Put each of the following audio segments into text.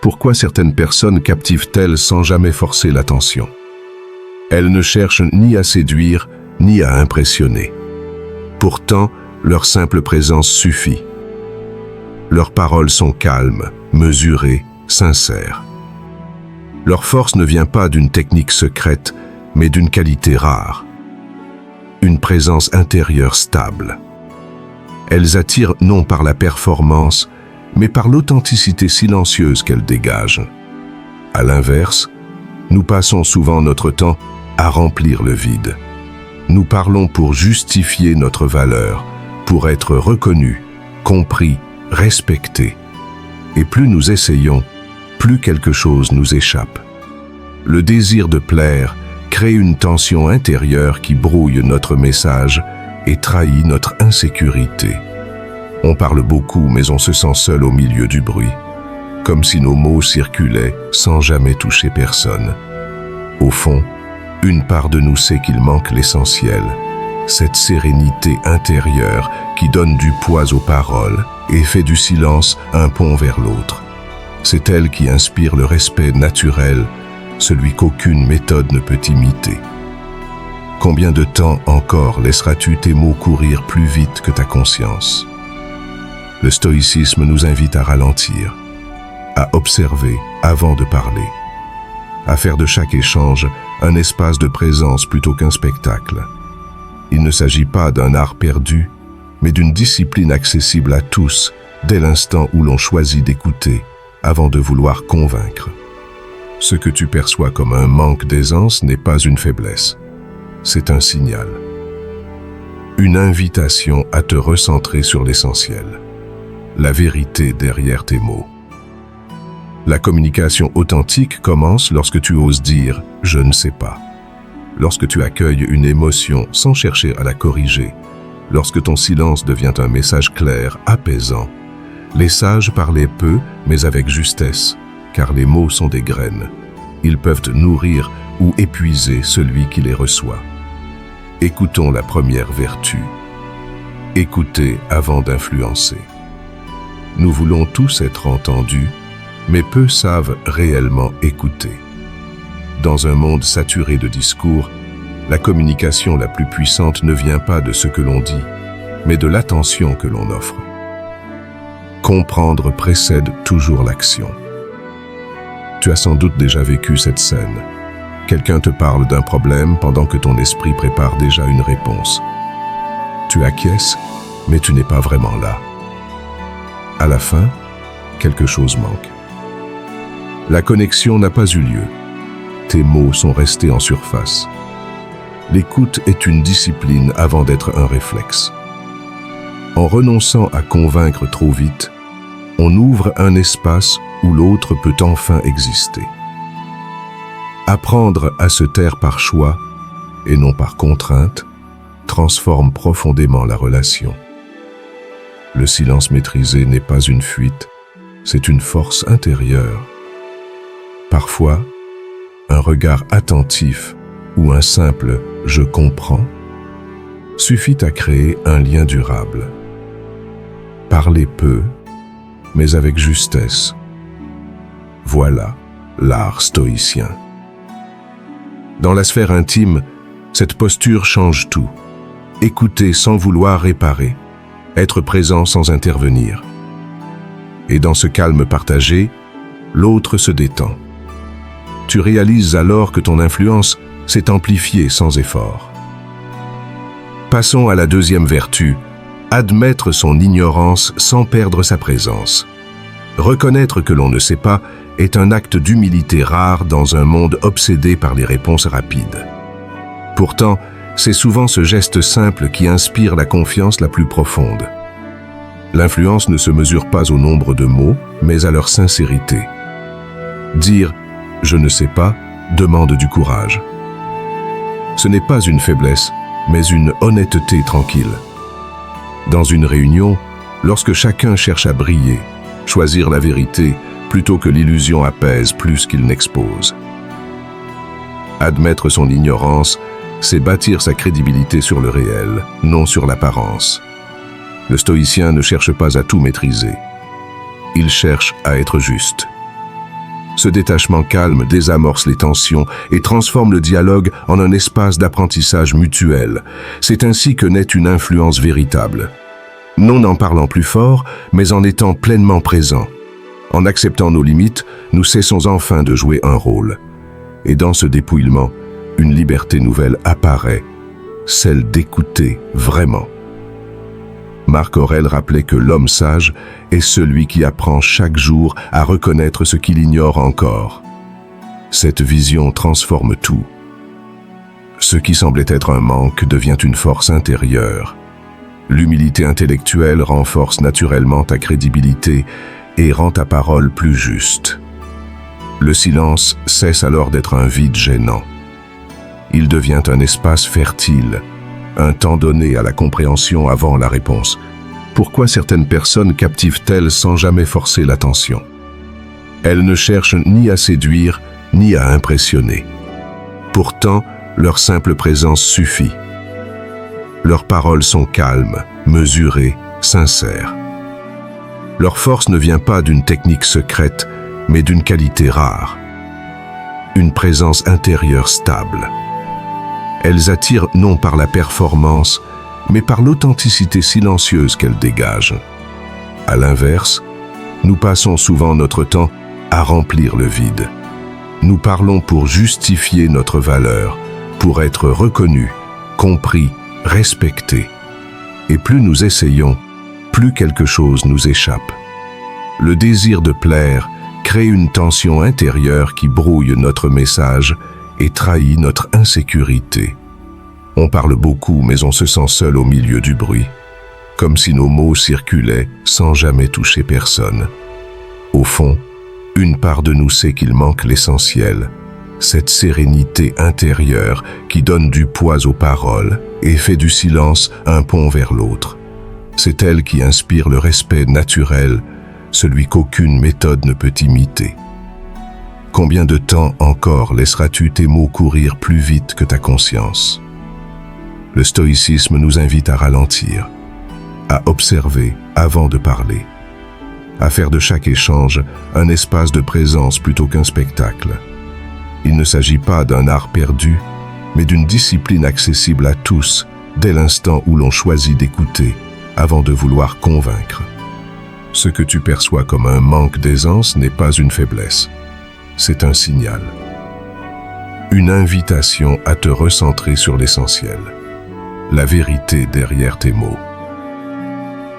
Pourquoi certaines personnes captivent-elles sans jamais forcer l'attention? Elles ne cherchent ni à séduire, ni à impressionner. Pourtant, leur simple présence suffit. Leurs paroles sont calmes, mesurées, sincères. Leur force ne vient pas d'une technique secrète, mais d'une qualité rare. Une présence intérieure stable. Elles attirent non par la performance, mais par l'authenticité silencieuse qu'elles dégagent. À l'inverse, nous passons souvent notre temps à remplir le vide. Nous parlons pour justifier notre valeur, pour être reconnus, compris, respectés. Et plus nous essayons, plus quelque chose nous échappe. Le désir de plaire crée une tension intérieure qui brouille notre message et trahit notre insécurité. On parle beaucoup, mais on se sent seul au milieu du bruit, comme si nos mots circulaient sans jamais toucher personne. Au fond, une part de nous sait qu'il manque l'essentiel, cette sérénité intérieure qui donne du poids aux paroles et fait du silence un pont vers l'autre. C'est elle qui inspire le respect naturel, celui qu'aucune méthode ne peut imiter. Combien de temps encore laisseras-tu tes mots courir plus vite que ta conscience? Le stoïcisme nous invite à ralentir, à observer avant de parler, à faire de chaque échange un espace de présence plutôt qu'un spectacle. Il ne s'agit pas d'un art perdu, mais d'une discipline accessible à tous dès l'instant où l'on choisit d'écouter avant de vouloir convaincre. Ce que tu perçois comme un manque d'aisance n'est pas une faiblesse, c'est un signal. Une invitation à te recentrer sur l'essentiel, la vérité derrière tes mots. La communication authentique commence lorsque tu oses dire « je ne sais pas ». Lorsque tu accueilles une émotion sans chercher à la corriger, lorsque ton silence devient un message clair, apaisant. Les sages parlaient peu, mais avec justesse, car les mots sont des graines. Ils peuvent nourrir ou épuiser celui qui les reçoit. Écoutons la première vertu. Écouter avant d'influencer. Nous voulons tous être entendus, mais peu savent réellement écouter. Dans un monde saturé de discours, la communication la plus puissante ne vient pas de ce que l'on dit, mais de l'attention que l'on offre. Comprendre précède toujours l'action. Tu as sans doute déjà vécu cette scène. Quelqu'un te parle d'un problème pendant que ton esprit prépare déjà une réponse. Tu acquiesces, mais tu n'es pas vraiment là. À la fin, quelque chose manque. La connexion n'a pas eu lieu. Tes mots sont restés en surface. L'écoute est une discipline avant d'être un réflexe. En renonçant à convaincre trop vite, on ouvre un espace où l'autre peut enfin exister. Apprendre à se taire par choix, et non par contrainte, transforme profondément la relation. Le silence maîtrisé n'est pas une fuite, c'est une force intérieure. Parfois, un regard attentif ou un simple « je comprends » suffit à créer un lien durable. Parler peu, mais avec justesse. Voilà l'art stoïcien. Dans la sphère intime, cette posture change tout. Écouter sans vouloir réparer, être présent sans intervenir. Et dans ce calme partagé, l'autre se détend. Tu réalises alors que ton influence s'est amplifiée sans effort. Passons à la deuxième vertu, admettre son ignorance sans perdre sa présence. Reconnaître que l'on ne sait pas est un acte d'humilité rare dans un monde obsédé par les réponses rapides. Pourtant, c'est souvent ce geste simple qui inspire la confiance la plus profonde. L'influence ne se mesure pas au nombre de mots, mais à leur sincérité. Dire « je ne sais pas » demande du courage. Ce n'est pas une faiblesse, mais une honnêteté tranquille. Dans une réunion, lorsque chacun cherche à briller, choisir la vérité plutôt que l'illusion apaise plus qu'il n'expose. Admettre son ignorance, c'est bâtir sa crédibilité sur le réel, non sur l'apparence. Le stoïcien ne cherche pas à tout maîtriser. Il cherche à être juste. Ce détachement calme désamorce les tensions et transforme le dialogue en un espace d'apprentissage mutuel. C'est ainsi que naît une influence véritable. Non en parlant plus fort, mais en étant pleinement présent. En acceptant nos limites, nous cessons enfin de jouer un rôle. Et dans ce dépouillement, une liberté nouvelle apparaît, celle d'écouter vraiment. Marc Aurèle rappelait que l'homme sage est celui qui apprend chaque jour à reconnaître ce qu'il ignore encore. Cette vision transforme tout. Ce qui semblait être un manque devient une force intérieure. L'humilité intellectuelle renforce naturellement ta crédibilité et rend ta parole plus juste. Le silence cesse alors d'être un vide gênant. Il devient un espace fertile, un temps donné à la compréhension avant la réponse. Pourquoi certaines personnes captivent-elles sans jamais forcer l'attention? Elles ne cherchent ni à séduire, ni à impressionner. Pourtant, leur simple présence suffit. Leurs paroles sont calmes, mesurées, sincères. Leur force ne vient pas d'une technique secrète, mais d'une qualité rare. Une présence intérieure stable. Elles attirent non par la performance, mais par l'authenticité silencieuse qu'elles dégagent. À l'inverse, nous passons souvent notre temps à remplir le vide. Nous parlons pour justifier notre valeur, pour être reconnus, compris, respectés. Et plus nous essayons, plus quelque chose nous échappe. Le désir de plaire crée une tension intérieure qui brouille notre message et trahit notre insécurité. On parle beaucoup, mais on se sent seul au milieu du bruit, comme si nos mots circulaient sans jamais toucher personne. Au fond, une part de nous sait qu'il manque l'essentiel, cette sérénité intérieure qui donne du poids aux paroles et fait du silence un pont vers l'autre. C'est elle qui inspire le respect naturel, celui qu'aucune méthode ne peut imiter. Combien de temps encore laisseras-tu tes mots courir plus vite que ta conscience? Le stoïcisme nous invite à ralentir, à observer avant de parler, à faire de chaque échange un espace de présence plutôt qu'un spectacle. Il ne s'agit pas d'un art perdu, mais d'une discipline accessible à tous dès l'instant où l'on choisit d'écouter avant de vouloir convaincre. Ce que tu perçois comme un manque d'aisance n'est pas une faiblesse, c'est un signal. Une invitation à te recentrer sur l'essentiel, la vérité derrière tes mots.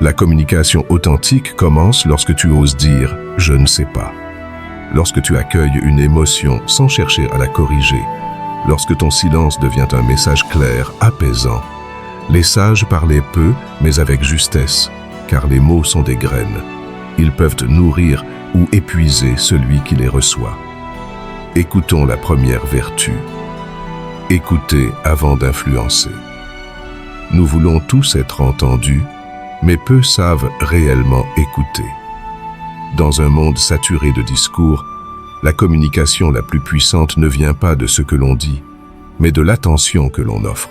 La communication authentique commence lorsque tu oses dire « je ne sais pas ». Lorsque tu accueilles une émotion sans chercher à la corriger, lorsque ton silence devient un message clair, apaisant. Les sages parlaient peu, mais avec justesse, car les mots sont des graines. Ils peuvent nourrir ou épuiser celui qui les reçoit. Écoutons la première vertu. Écouter avant d'influencer. Nous voulons tous être entendus, mais peu savent réellement écouter. Dans un monde saturé de discours, la communication la plus puissante ne vient pas de ce que l'on dit, mais de l'attention que l'on offre.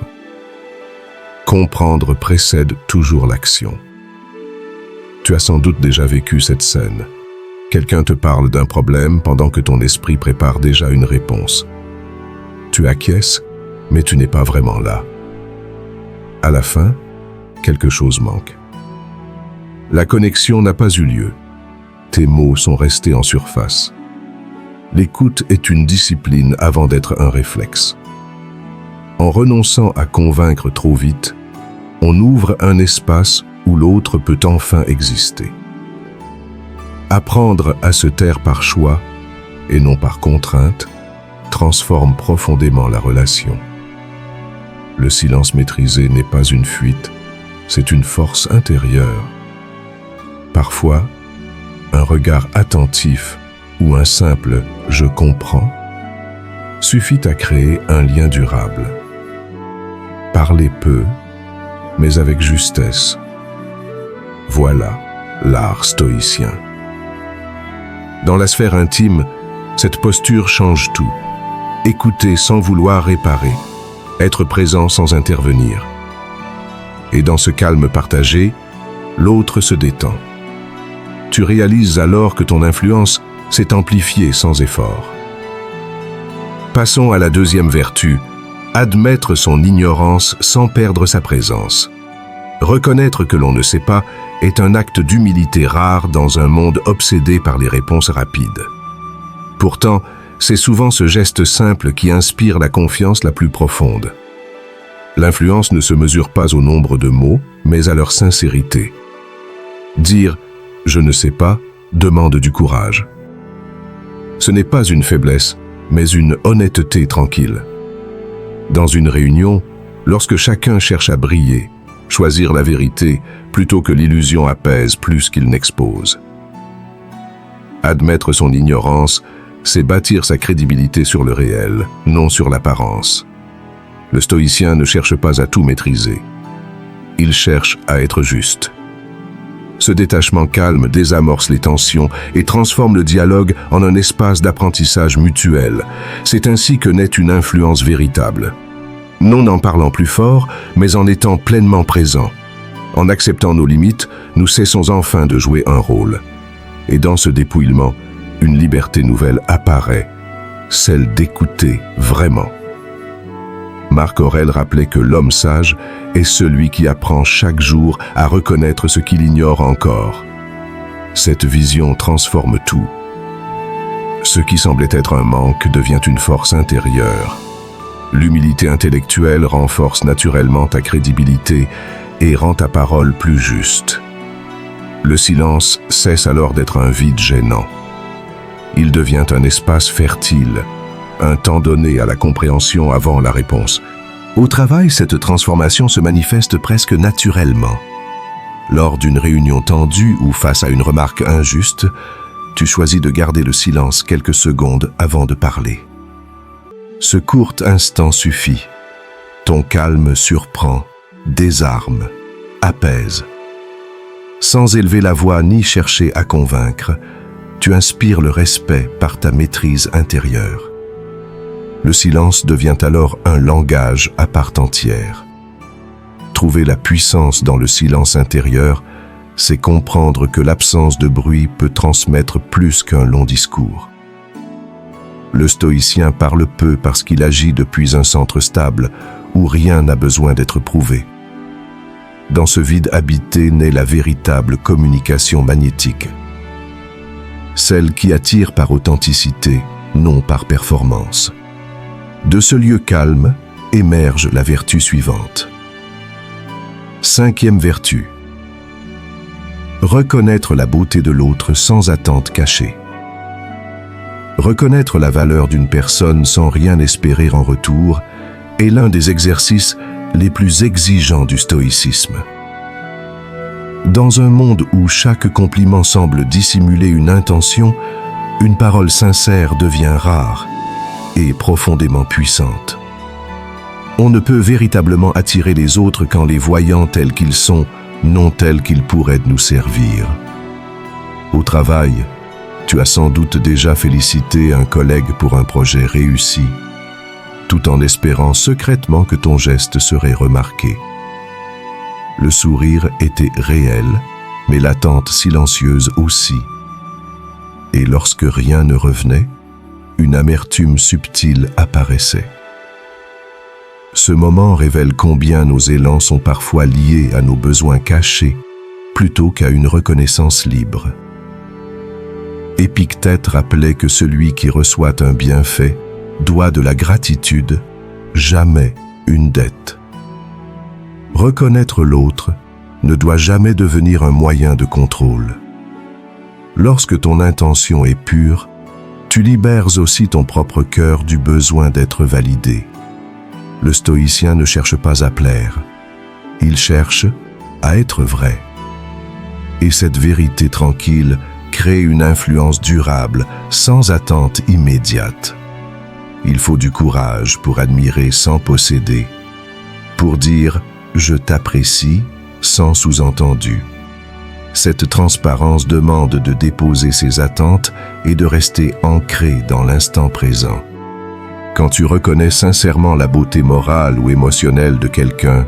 Comprendre précède toujours l'action. Tu as sans doute déjà vécu cette scène. Quelqu'un te parle d'un problème pendant que ton esprit prépare déjà une réponse. Tu acquiesces, mais tu n'es pas vraiment là. À la fin, quelque chose manque. La connexion n'a pas eu lieu. Tes mots sont restés en surface. L'écoute est une discipline avant d'être un réflexe. En renonçant à convaincre trop vite, on ouvre un espace où l'autre peut enfin exister. Apprendre à se taire par choix, et non par contrainte, transforme profondément la relation. Le silence maîtrisé n'est pas une fuite, c'est une force intérieure. Parfois, un regard attentif ou un simple « je comprends » suffit à créer un lien durable. Parler peu, mais avec justesse. Voilà l'art stoïcien. Dans la sphère intime, cette posture change tout. Écouter sans vouloir réparer, être présent sans intervenir. Et dans ce calme partagé, l'autre se détend. Tu réalises alors que ton influence c'est amplifié sans effort. Passons à la deuxième vertu, admettre son ignorance sans perdre sa présence. Reconnaître que l'on ne sait pas est un acte d'humilité rare dans un monde obsédé par les réponses rapides. Pourtant, c'est souvent ce geste simple qui inspire la confiance la plus profonde. L'influence ne se mesure pas au nombre de mots, mais à leur sincérité. Dire « je ne sais pas » demande du courage. Ce n'est pas une faiblesse, mais une honnêteté tranquille. Dans une réunion, lorsque chacun cherche à briller, choisir la vérité plutôt que l'illusion apaise plus qu'il n'expose. Admettre son ignorance, c'est bâtir sa crédibilité sur le réel, non sur l'apparence. Le stoïcien ne cherche pas à tout maîtriser. Il cherche à être juste. Ce détachement calme désamorce les tensions et transforme le dialogue en un espace d'apprentissage mutuel. C'est ainsi que naît une influence véritable. Non en parlant plus fort, mais en étant pleinement présent. En acceptant nos limites, nous cessons enfin de jouer un rôle. Et dans ce dépouillement, une liberté nouvelle apparaît, celle d'écouter vraiment. Marc Aurèle rappelait que l'homme sage est celui qui apprend chaque jour à reconnaître ce qu'il ignore encore. Cette vision transforme tout. Ce qui semblait être un manque devient une force intérieure. L'humilité intellectuelle renforce naturellement ta crédibilité et rend ta parole plus juste. Le silence cesse alors d'être un vide gênant. Il devient un espace fertile, un temps donné à la compréhension avant la réponse. Au travail, cette transformation se manifeste presque naturellement. Lors d'une réunion tendue ou face à une remarque injuste, tu choisis de garder le silence quelques secondes avant de parler. Ce court instant suffit. Ton calme surprend, désarme, apaise. Sans élever la voix ni chercher à convaincre, tu inspires le respect par ta maîtrise intérieure. Le silence devient alors un langage à part entière. Trouver la puissance dans le silence intérieur, c'est comprendre que l'absence de bruit peut transmettre plus qu'un long discours. Le stoïcien parle peu parce qu'il agit depuis un centre stable où rien n'a besoin d'être prouvé. Dans ce vide habité naît la véritable communication magnétique. Celle qui attire par authenticité, non par performance. De ce lieu calme émerge la vertu suivante. Cinquième vertu. Reconnaître la beauté de l'autre sans attente cachée. Reconnaître la valeur d'une personne sans rien espérer en retour est l'un des exercices les plus exigeants du stoïcisme. Dans un monde où chaque compliment semble dissimuler une intention, une parole sincère devient rare et profondément puissante. On ne peut véritablement attirer les autres qu'en les voyant tels qu'ils sont, non tels qu'ils pourraient nous servir. Au travail, tu as sans doute déjà félicité un collègue pour un projet réussi, tout en espérant secrètement que ton geste serait remarqué. Le sourire était réel, mais l'attente silencieuse aussi. Et lorsque rien ne revenait, une amertume subtile apparaissait. Ce moment révèle combien nos élans sont parfois liés à nos besoins cachés, plutôt qu'à une reconnaissance libre. Épictète rappelait que celui qui reçoit un bienfait doit de la gratitude, jamais une dette. Reconnaître l'autre ne doit jamais devenir un moyen de contrôle. Lorsque ton intention est pure, tu libères aussi ton propre cœur du besoin d'être validé. Le stoïcien ne cherche pas à plaire, il cherche à être vrai. Et cette vérité tranquille crée une influence durable, sans attente immédiate. Il faut du courage pour admirer sans posséder, pour dire « je t'apprécie » sans sous-entendu. Cette transparence demande de déposer ses attentes et de rester ancré dans l'instant présent. Quand tu reconnais sincèrement la beauté morale ou émotionnelle de quelqu'un,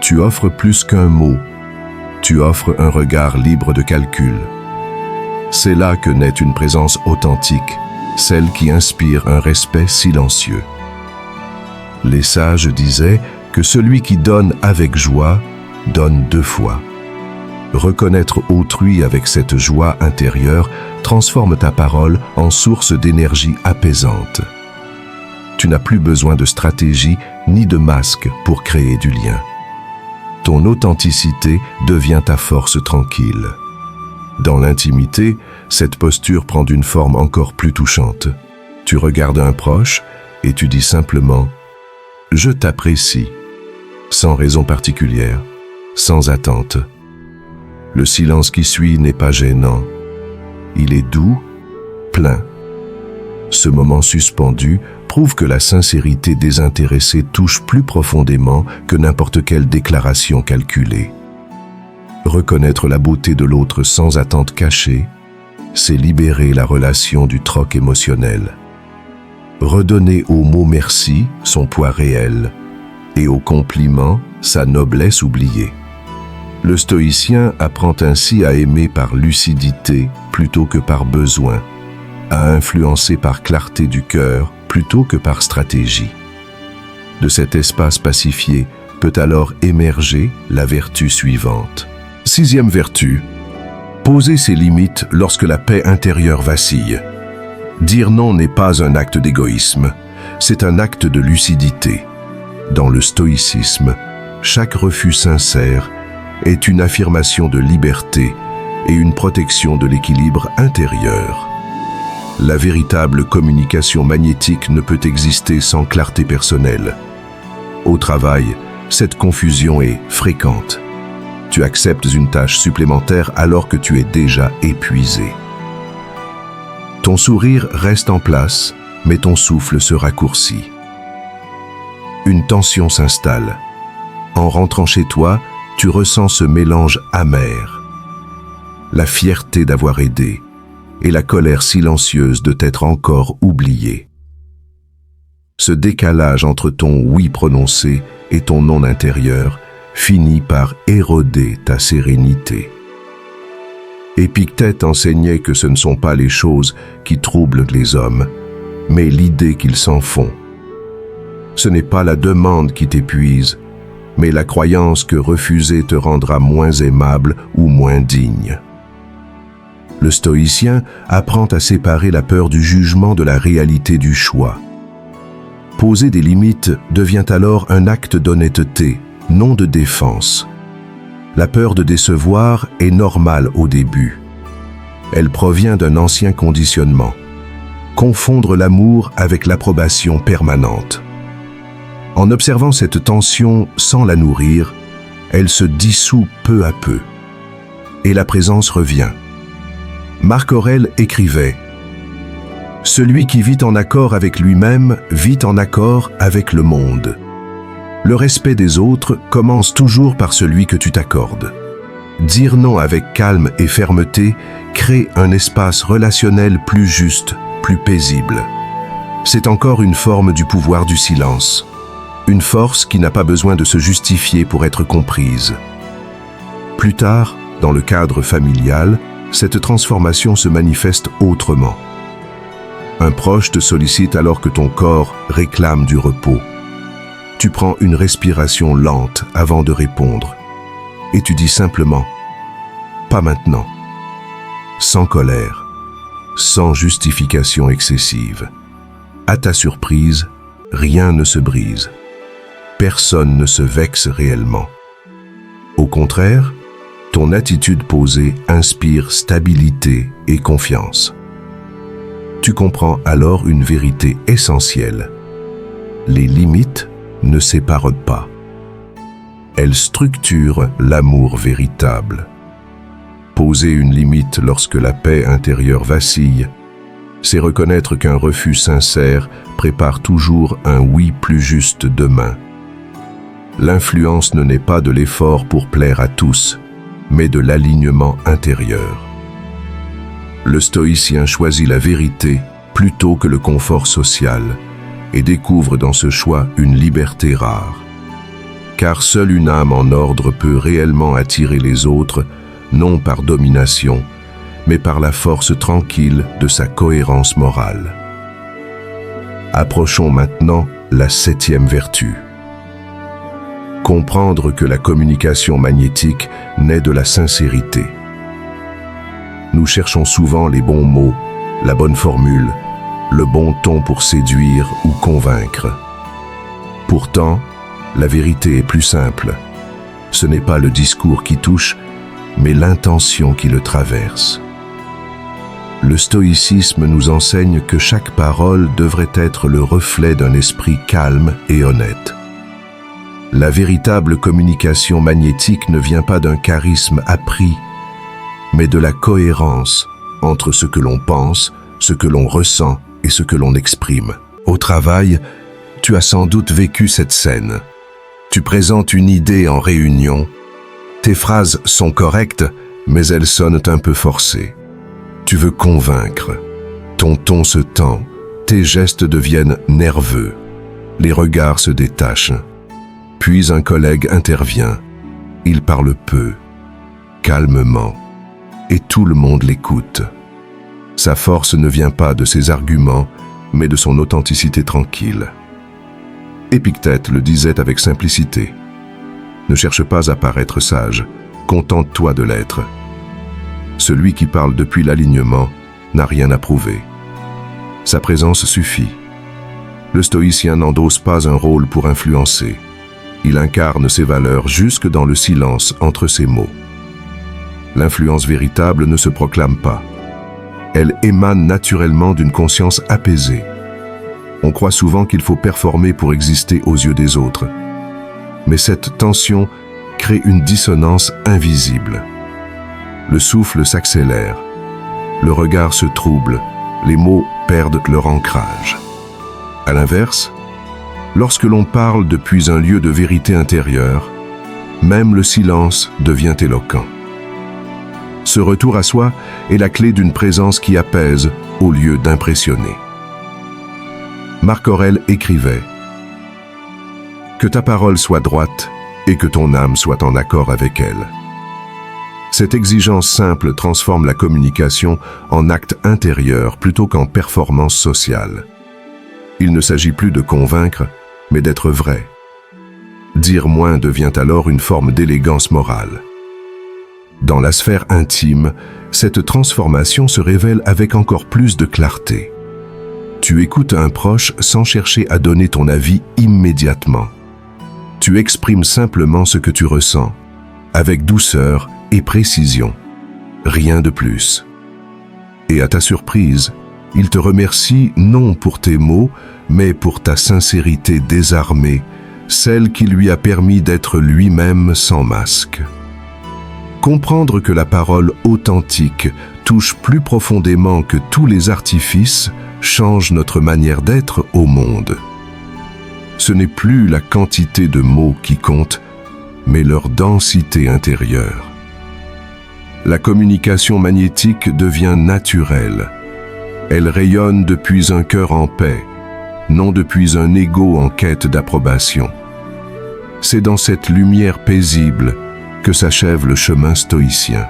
tu offres plus qu'un mot, tu offres un regard libre de calcul. C'est là que naît une présence authentique, celle qui inspire un respect silencieux. Les sages disaient que celui qui donne avec joie donne 2 fois. Reconnaître autrui avec cette joie intérieure transforme ta parole en source d'énergie apaisante. Tu n'as plus besoin de stratégie ni de masque pour créer du lien. Ton authenticité devient ta force tranquille. Dans l'intimité, cette posture prend une forme encore plus touchante. Tu regardes un proche et tu dis simplement « Je t'apprécie », sans raison particulière, sans attente. Le silence qui suit n'est pas gênant. Il est doux, plein. Ce moment suspendu prouve que la sincérité désintéressée touche plus profondément que n'importe quelle déclaration calculée. Reconnaître la beauté de l'autre sans attente cachée, c'est libérer la relation du troc émotionnel. Redonner au mot merci son poids réel et au compliment sa noblesse oubliée. Le stoïcien apprend ainsi à aimer par lucidité plutôt que par besoin, à influencer par clarté du cœur plutôt que par stratégie. De cet espace pacifié peut alors émerger la vertu suivante. 6e vertu, poser ses limites lorsque la paix intérieure vacille. Dire non n'est pas un acte d'égoïsme, c'est un acte de lucidité. Dans le stoïcisme, chaque refus sincère est une affirmation de liberté et une protection de l'équilibre intérieur. La véritable communication magnétique ne peut exister sans clarté personnelle. Au travail, cette confusion est fréquente. Tu acceptes une tâche supplémentaire alors que tu es déjà épuisé. Ton sourire reste en place, mais ton souffle se raccourcit. Une tension s'installe. En rentrant chez toi, tu ressens ce mélange amer. La fierté d'avoir aidé et la colère silencieuse de t'être encore oublié. Ce décalage entre ton oui prononcé et ton non intérieur finit par éroder ta sérénité. Épictète enseignait que ce ne sont pas les choses qui troublent les hommes, mais l'idée qu'ils s'en font. Ce n'est pas la demande qui t'épuise, mais la croyance que refuser te rendra moins aimable ou moins digne. Le stoïcien apprend à séparer la peur du jugement de la réalité du choix. Poser des limites devient alors un acte d'honnêteté, non de défense. La peur de décevoir est normale au début. Elle provient d'un ancien conditionnement. Confondre l'amour avec l'approbation permanente. En observant cette tension sans la nourrir, elle se dissout peu à peu. Et la présence revient. Marc Aurèle écrivait « Celui qui vit en accord avec lui-même vit en accord avec le monde. Le respect des autres commence toujours par celui que tu t'accordes. Dire non avec calme et fermeté crée un espace relationnel plus juste, plus paisible. C'est encore une forme du pouvoir du silence. Une force qui n'a pas besoin de se justifier pour être comprise. Plus tard, dans le cadre familial, cette transformation se manifeste autrement. Un proche te sollicite alors que ton corps réclame du repos. Tu prends une respiration lente avant de répondre. Et tu dis simplement « Pas maintenant », sans colère, sans justification excessive. À ta surprise, rien ne se brise. Personne ne se vexe réellement. Au contraire, ton attitude posée inspire stabilité et confiance. Tu comprends alors une vérité essentielle. Les limites ne séparent pas. Elles structurent l'amour véritable. Poser une limite lorsque la paix intérieure vacille, c'est reconnaître qu'un refus sincère prépare toujours un oui plus juste demain. L'influence ne naît pas de l'effort pour plaire à tous, mais de l'alignement intérieur. Le stoïcien choisit la vérité plutôt que le confort social et découvre dans ce choix une liberté rare. Car seule une âme en ordre peut réellement attirer les autres, non par domination, mais par la force tranquille de sa cohérence morale. Approchons maintenant la 7e vertu. Comprendre que la communication magnétique naît de la sincérité. Nous cherchons souvent les bons mots, la bonne formule, le bon ton pour séduire ou convaincre. Pourtant, la vérité est plus simple. Ce n'est pas le discours qui touche, mais l'intention qui le traverse. Le stoïcisme nous enseigne que chaque parole devrait être le reflet d'un esprit calme et honnête. La véritable communication magnétique ne vient pas d'un charisme appris, mais de la cohérence entre ce que l'on pense, ce que l'on ressent et ce que l'on exprime. Au travail, tu as sans doute vécu cette scène. Tu présentes une idée en réunion. Tes phrases sont correctes, mais elles sonnent un peu forcées. Tu veux convaincre. Ton ton se tend, tes gestes deviennent nerveux. Les regards se détachent. Puis un collègue intervient. Il parle peu, calmement, et tout le monde l'écoute. Sa force ne vient pas de ses arguments, mais de son authenticité tranquille. Épictète le disait avec simplicité. Ne cherche pas à paraître sage, contente-toi de l'être. Celui qui parle depuis l'alignement n'a rien à prouver. Sa présence suffit. Le stoïcien n'endosse pas un rôle pour influencer. Il incarne ses valeurs jusque dans le silence entre ses mots. L'influence véritable ne se proclame pas. Elle émane naturellement d'une conscience apaisée. On croit souvent qu'il faut performer pour exister aux yeux des autres. Mais cette tension crée une dissonance invisible. Le souffle s'accélère, le regard se trouble, les mots perdent leur ancrage. À l'inverse, lorsque l'on parle depuis un lieu de vérité intérieure, même le silence devient éloquent. Ce retour à soi est la clé d'une présence qui apaise au lieu d'impressionner. Marc Aurèle écrivait « Que ta parole soit droite et que ton âme soit en accord avec elle. » Cette exigence simple transforme la communication en acte intérieur plutôt qu'en performance sociale. Il ne s'agit plus de convaincre, mais d'être vrai. Dire moins devient alors une forme d'élégance morale. Dans la sphère intime, cette transformation se révèle avec encore plus de clarté. Tu écoutes un proche sans chercher à donner ton avis immédiatement. Tu exprimes simplement ce que tu ressens, avec douceur et précision. Rien de plus. Et à ta surprise, il te remercie non pour tes mots, mais pour ta sincérité désarmée, celle qui lui a permis d'être lui-même sans masque. Comprendre que la parole authentique touche plus profondément que tous les artifices change notre manière d'être au monde. Ce n'est plus la quantité de mots qui compte, mais leur densité intérieure. La communication magnétique devient naturelle. Elle rayonne depuis un cœur en paix, non depuis un ego en quête d'approbation. C'est dans cette lumière paisible que s'achève le chemin stoïcien.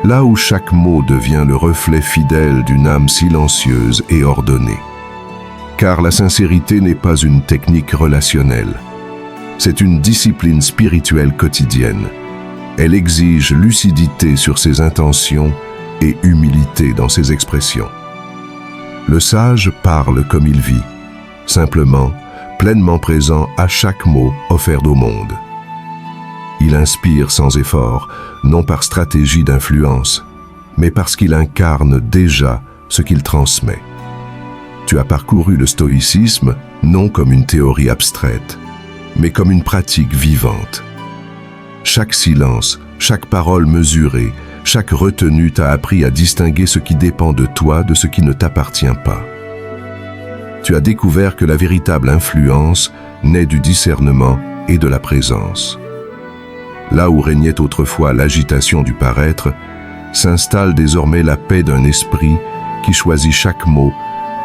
Là où chaque mot devient le reflet fidèle d'une âme silencieuse et ordonnée. Car la sincérité n'est pas une technique relationnelle. C'est une discipline spirituelle quotidienne. Elle exige lucidité sur ses intentions et humilité dans ses expressions. Le sage parle comme il vit, simplement, pleinement présent à chaque mot offert au monde. Il inspire sans effort, non par stratégie d'influence, mais parce qu'il incarne déjà ce qu'il transmet. Tu as parcouru le stoïcisme non comme une théorie abstraite, mais comme une pratique vivante. Chaque silence, chaque parole mesurée, chaque retenue t'a appris à distinguer ce qui dépend de toi de ce qui ne t'appartient pas. Tu as découvert que la véritable influence naît du discernement et de la présence. Là où régnait autrefois l'agitation du paraître, s'installe désormais la paix d'un esprit qui choisit chaque mot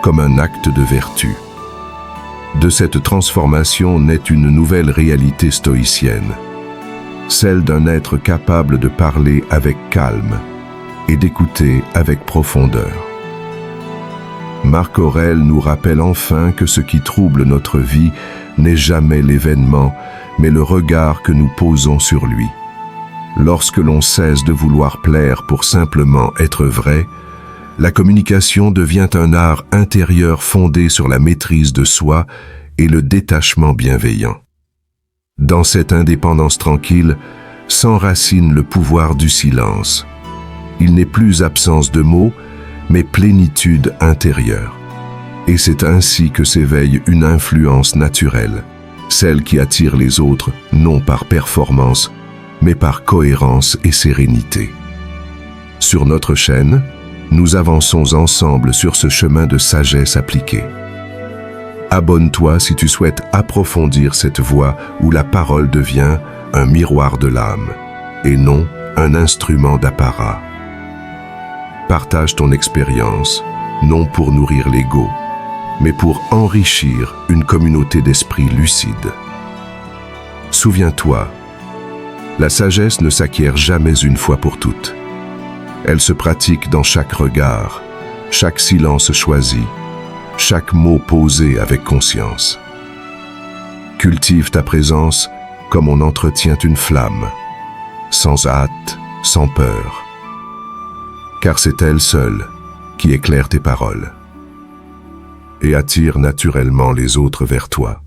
comme un acte de vertu. De cette transformation naît une nouvelle réalité stoïcienne, celle d'un être capable de parler avec calme et d'écouter avec profondeur. Marc Aurèle nous rappelle enfin que ce qui trouble notre vie n'est jamais l'événement, mais le regard que nous posons sur lui. Lorsque l'on cesse de vouloir plaire pour simplement être vrai, la communication devient un art intérieur fondé sur la maîtrise de soi et le détachement bienveillant. Dans cette indépendance tranquille, s'enracine le pouvoir du silence. Il n'est plus absence de mots, mais plénitude intérieure. Et c'est ainsi que s'éveille une influence naturelle, celle qui attire les autres non par performance, mais par cohérence et sérénité. Sur notre chaîne, nous avançons ensemble sur ce chemin de sagesse appliquée. Abonne-toi si tu souhaites approfondir cette voie où la parole devient un miroir de l'âme, et non un instrument d'apparat. Partage ton expérience, non pour nourrir l'ego, mais pour enrichir une communauté d'esprits lucides. Souviens-toi, la sagesse ne s'acquiert jamais une fois pour toutes. Elle se pratique dans chaque regard, chaque silence choisi, chaque mot posé avec conscience. Cultive ta présence comme on entretient une flamme, sans hâte, sans peur. Car c'est elle seule qui éclaire tes paroles et attire naturellement les autres vers toi.